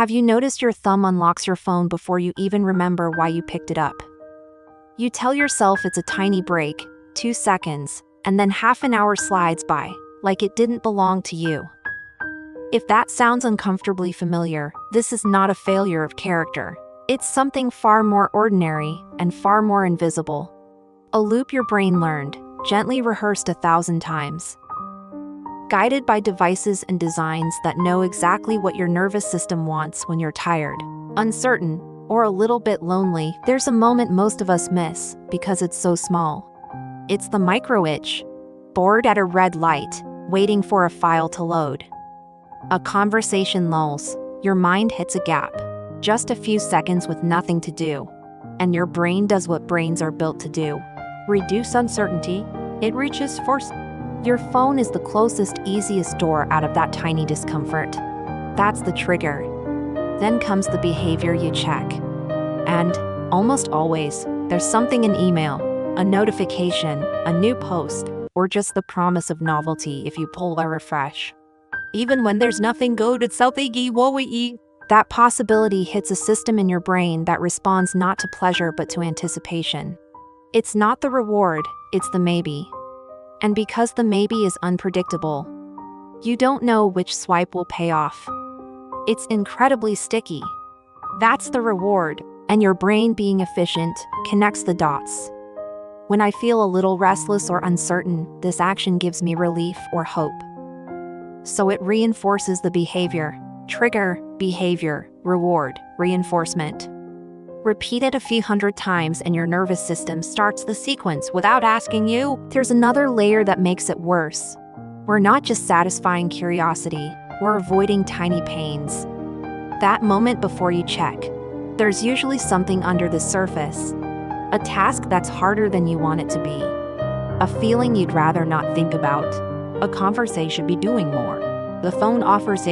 Have you noticed your thumb unlocks your phone before you even remember why you picked it up? You tell yourself it's a tiny break, 2 seconds, and then half an hour slides by, like it didn't belong to you. If that sounds uncomfortably familiar, this is not a failure of character. It's something far more ordinary and far more invisible. A loop your brain learned, gently rehearsed 1,000 times. Guided by devices and designs that know exactly what your nervous system wants when you're tired, uncertain, or a little bit lonely, there's a moment most of us miss because it's so small. It's the micro itch. Bored at a red light, waiting for a file to load. A conversation lulls, your mind hits a gap. Just a few seconds with nothing to do. And your brain does what brains are built to do. Reduce uncertainty. It reaches for... Your phone is the closest, easiest door out of that tiny discomfort. That's the trigger. Then comes the behavior you check. And, almost always, there's something in email, a notification, a new post, or just the promise of novelty if you pull a refresh. Even when there's nothing good at that possibility hits a system in your brain that responds not to pleasure but to anticipation. It's not the reward, it's the maybe. And because the maybe is unpredictable, you don't know which swipe will pay off. It's incredibly sticky. That's the reward, and your brain, being efficient, connects the dots. When I feel a little restless or uncertain, this action gives me relief or hope. So it reinforces the behavior. Trigger, behavior, reward, reinforcement. Repeat it a few hundred times and your nervous system starts the sequence without asking you. There's another layer that makes it worse. We're not just satisfying curiosity, we're avoiding tiny pains. That moment before you check, there's usually something under the surface. A task that's harder than you want it to be. A feeling you'd rather not think about. A conversation be doing more. The phone offers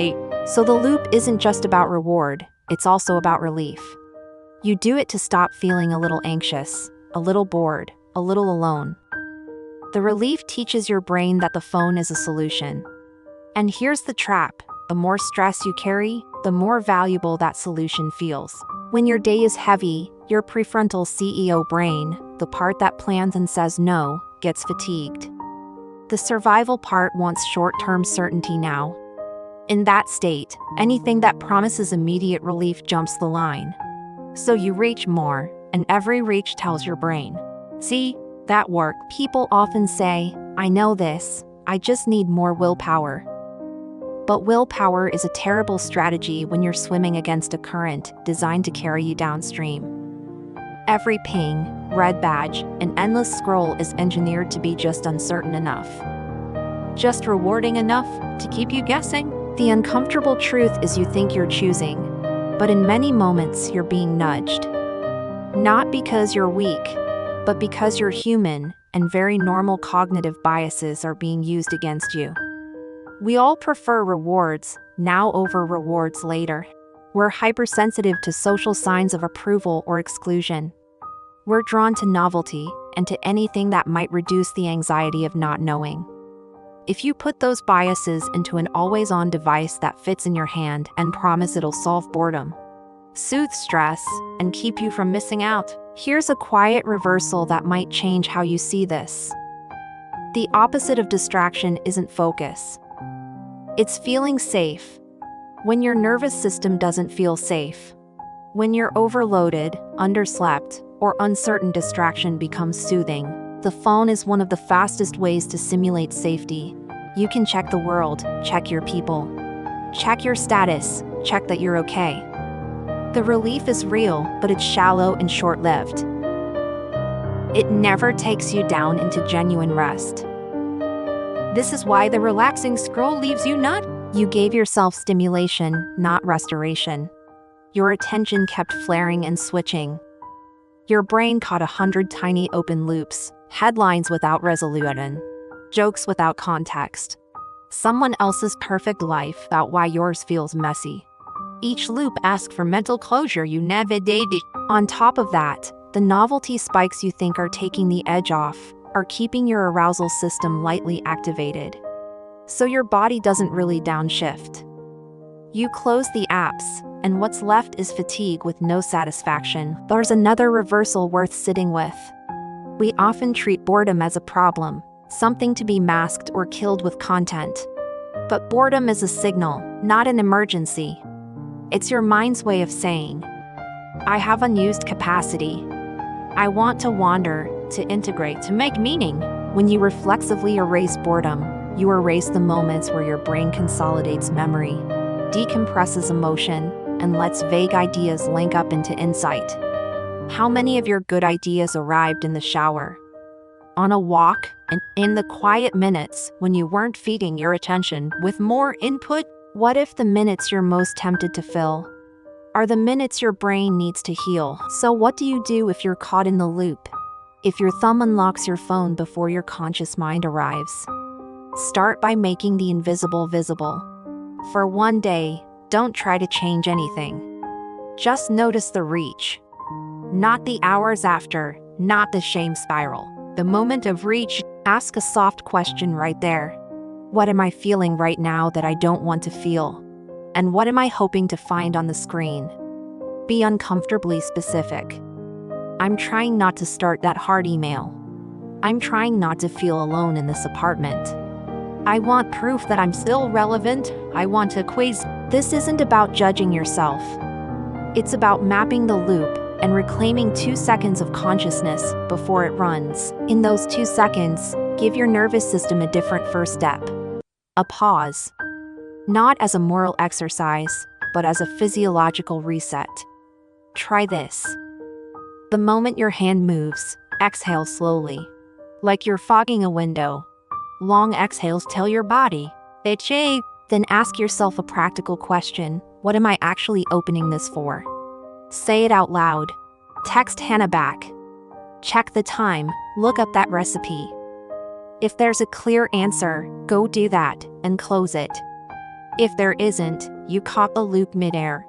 So the loop isn't just about reward, it's also about relief. You do it to stop feeling a little anxious, a little bored, a little alone. The relief teaches your brain that the phone is a solution. And here's the trap: the more stress you carry, the more valuable that solution feels. When your day is heavy, your prefrontal CEO brain, the part that plans and says no, gets fatigued. The survival part wants short-term certainty now. In that state, anything that promises immediate relief jumps the line. So you reach more, and every reach tells your brain, "See, that worked." People often say, "I know this, I just need more willpower." But willpower is a terrible strategy when you're swimming against a current designed to carry you downstream. Every ping, red badge, and endless scroll is engineered to be just uncertain enough. Just rewarding enough to keep you guessing. The uncomfortable truth is you think you're choosing, but in many moments you're being nudged. Not because you're weak, but because you're human and very normal cognitive biases are being used against you. We all prefer rewards now over rewards later. We're hypersensitive to social signs of approval or exclusion. We're drawn to novelty and to anything that might reduce the anxiety of not knowing. If you put those biases into an always-on device that fits in your hand and promise it'll solve boredom, soothe stress, and keep you from missing out, here's a quiet reversal that might change how you see this. The opposite of distraction isn't focus. It's feeling safe. When your nervous system doesn't feel safe, when you're overloaded, underslept, or uncertain, distraction becomes soothing. The phone is one of the fastest ways to simulate safety. You can check the world, check your people, check your status, check that you're okay. The relief is real, but it's shallow and short-lived. It never takes you down into genuine rest. This is why the relaxing scroll leaves you not. You gave yourself stimulation, not restoration. Your attention kept flaring and switching. Your brain caught 100 tiny open loops, headlines without resolution, jokes without context. Someone else's perfect life about why yours feels messy. Each loop asks for mental closure you never did. On top of that, the novelty spikes you think are taking the edge off are keeping your arousal system lightly activated. So your body doesn't really downshift. You close the apps, and what's left is fatigue with no satisfaction. There's another reversal worth sitting with. We often treat boredom as a problem, something to be masked or killed with content. But boredom is a signal, not an emergency. It's your mind's way of saying, I have unused capacity. I want to wander, to integrate, to make meaning. When you reflexively erase boredom, you erase the moments where your brain consolidates memory, decompresses emotion, and lets vague ideas link up into insight. How many of your good ideas arrived in the shower, on a walk, and in the quiet minutes when you weren't feeding your attention with more input? What if the minutes you're most tempted to fill are the minutes your brain needs to heal? So what do you do if you're caught in the loop? If your thumb unlocks your phone before your conscious mind arrives? Start by making the invisible visible. For one day, don't try to change anything. Just notice the reach. Not the hours after, not the shame spiral. The moment of reach, ask a soft question right there. What am I feeling right now that I don't want to feel? And what am I hoping to find on the screen? Be uncomfortably specific. I'm trying not to start that hard email. I'm trying not to feel alone in this apartment. I want proof that I'm still relevant. I want a quiz. This isn't about judging yourself. It's about mapping the loop and reclaiming 2 seconds of consciousness before it runs. In those 2 seconds, give your nervous system a different first step. A pause. Not as a moral exercise, but as a physiological reset. Try this. The moment your hand moves, exhale slowly. Like you're fogging a window. Long exhales tell your body, "Eche." Then ask yourself a practical question. What am I actually opening this for? Say it out loud. Text Hannah back. Check the time, look up that recipe. If there's a clear answer, go do that, and close it. If there isn't, you caught the loop midair.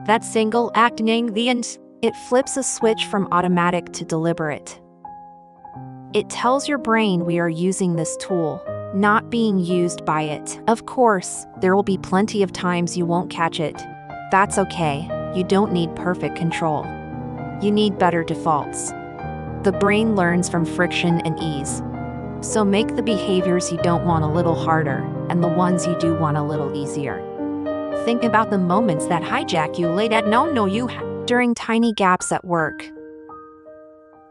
That single act nearing the end, it flips a switch from automatic to deliberate. It tells your brain we are using this tool, not being used by it. Of course, there will be plenty of times you won't catch it. That's okay, you don't need perfect control. You need better defaults. The brain learns from friction and ease. So make the behaviors you don't want a little harder, and the ones you do want a little easier. Think about the moments that hijack you late at during tiny gaps at work.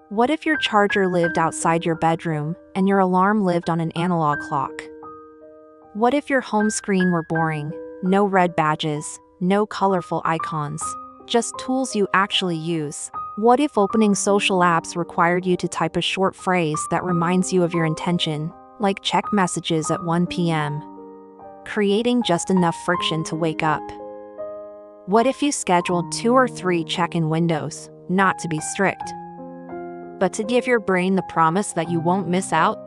What if your charger lived outside your bedroom and your alarm lived on an analog clock? What if your home screen were boring, no red badges, no colorful icons, just tools you actually use? What if opening social apps required you to type a short phrase that reminds you of your intention, like check messages at 1 p.m., creating just enough friction to wake up? What if you scheduled 2 or 3 check-in windows, not to be strict, but to give your brain the promise that you won't miss out?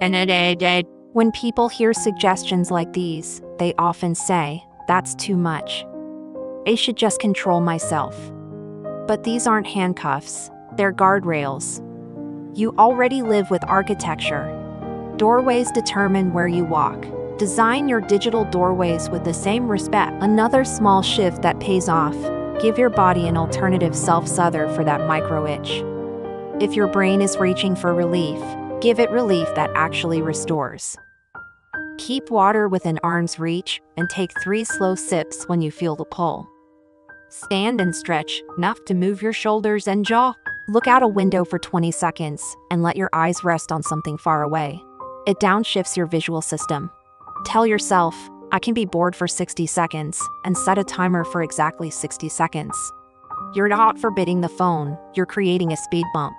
When people hear suggestions like these, they often say, "That's too much. I should just control myself." But these aren't handcuffs, they're guardrails. You already live with architecture. Doorways determine where you walk. Design your digital doorways with the same respect. Another small shift that pays off. Give your body an alternative self-soother for that micro itch. If your brain is reaching for relief, give it relief that actually restores. Keep water within arm's reach and take 3 slow sips when you feel the pull. Stand and stretch, enough to move your shoulders and jaw. Look out a window for 20 seconds and let your eyes rest on something far away. It downshifts your visual system. Tell yourself, I can be bored for 60 seconds, and set a timer for exactly 60 seconds. You're not forbidding the phone, you're creating a speed bump.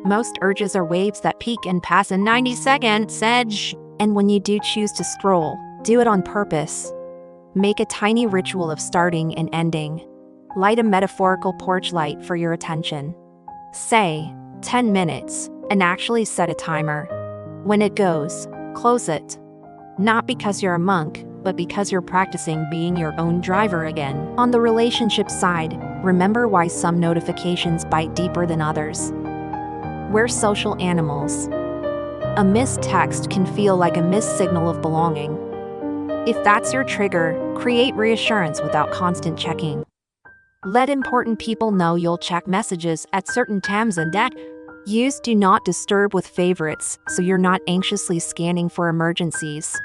Most urges are waves that peak and pass in 90 seconds edge. And when you do choose to scroll, do it on purpose. Make a tiny ritual of starting and ending. Light a metaphorical porch light for your attention. Say, 10 minutes, and actually set a timer. When it goes, close it. Not because you're a monk, but because you're practicing being your own driver again. On the relationship side, remember why some notifications bite deeper than others. We're social animals. A missed text can feel like a missed signal of belonging. If that's your trigger, create reassurance without constant checking. Let important people know you'll check messages at certain times and that. Use Do Not Disturb with favorites so you're not anxiously scanning for emergencies.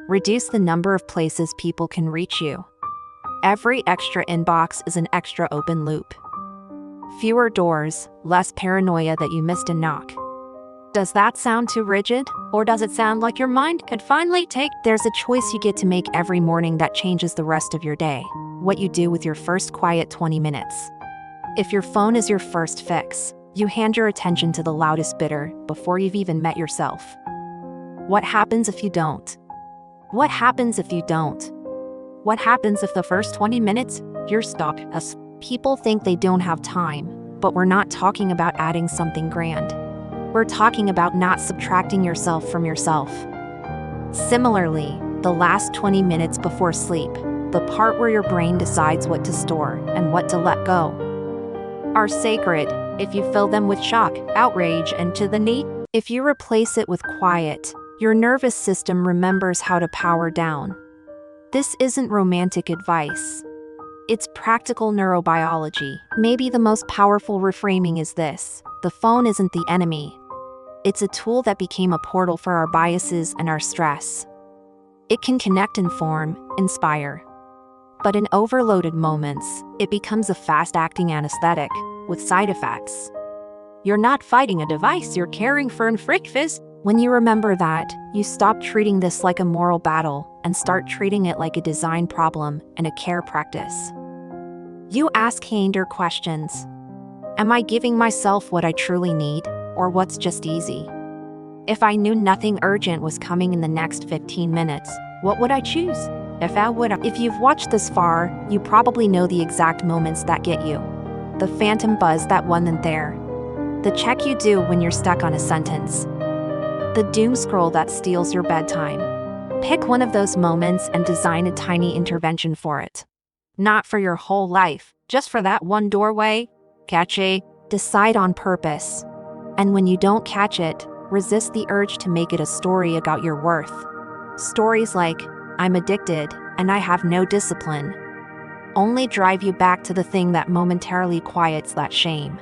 Reduce the number of places people can reach you. Every extra inbox is an extra open loop. Fewer doors, less paranoia that you missed a knock. Does that sound too rigid? Or does it sound like your mind could finally take? There's a choice you get to make every morning that changes the rest of your day. What you do with your first quiet 20 minutes. If your phone is your first fix, you hand your attention to the loudest bidder before you've even met yourself. What happens if you don't? What happens if you don't? What happens if the first 20 minutes, you're stuck? As people think they don't have time, but we're not talking about adding something grand. We're talking about not subtracting yourself from yourself. Similarly, the last 20 minutes before sleep, the part where your brain decides what to store and what to let go, are sacred. If you fill them with shock, outrage, and to the knee, if you replace it with quiet, your nervous system remembers how to power down. This isn't romantic advice. It's practical neurobiology. Maybe the most powerful reframing is this: the phone isn't the enemy. It's a tool that became a portal for our biases and our stress. It can connect, inform, inspire. But in overloaded moments, it becomes a fast-acting anesthetic with side effects. You're not fighting a device, you're caring for an frickfizz. When you remember that, you stop treating this like a moral battle and start treating it like a design problem and a care practice. You ask kinder questions. Am I giving myself what I truly need, or what's just easy? If I knew nothing urgent was coming in the next 15 minutes, what would I choose? If you've watched this far, you probably know the exact moments that get you. The phantom buzz that one and there. The check you do when you're stuck on a sentence. The doom scroll that steals your bedtime. Pick one of those moments and design a tiny intervention for it. Not for your whole life, just for that one doorway. Catch it. Decide on purpose. And when you don't catch it, resist the urge to make it a story about your worth. Stories like, I'm addicted, and I have no discipline, only drive you back to the thing that momentarily quiets that shame.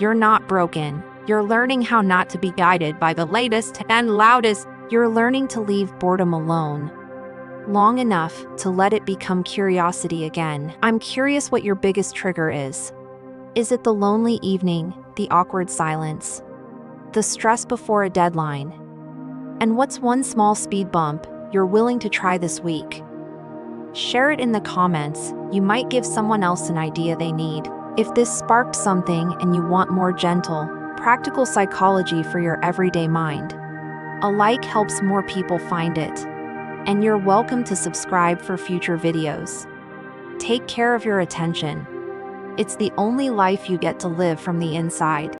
You're not broken. You're learning how not to be guided by the latest and loudest. You're learning to leave boredom alone long enough to let it become curiosity again. I'm curious what your biggest trigger is. Is it the lonely evening, the awkward silence, the stress before a deadline? And what's one small speed bump you're willing to try this week? Share it in the comments. You might give someone else an idea they need. If this sparked something and you want more gentle, practical psychology for your everyday mind, a like helps more people find it. And you're welcome to subscribe for future videos. Take care of your attention. It's the only life you get to live from the inside.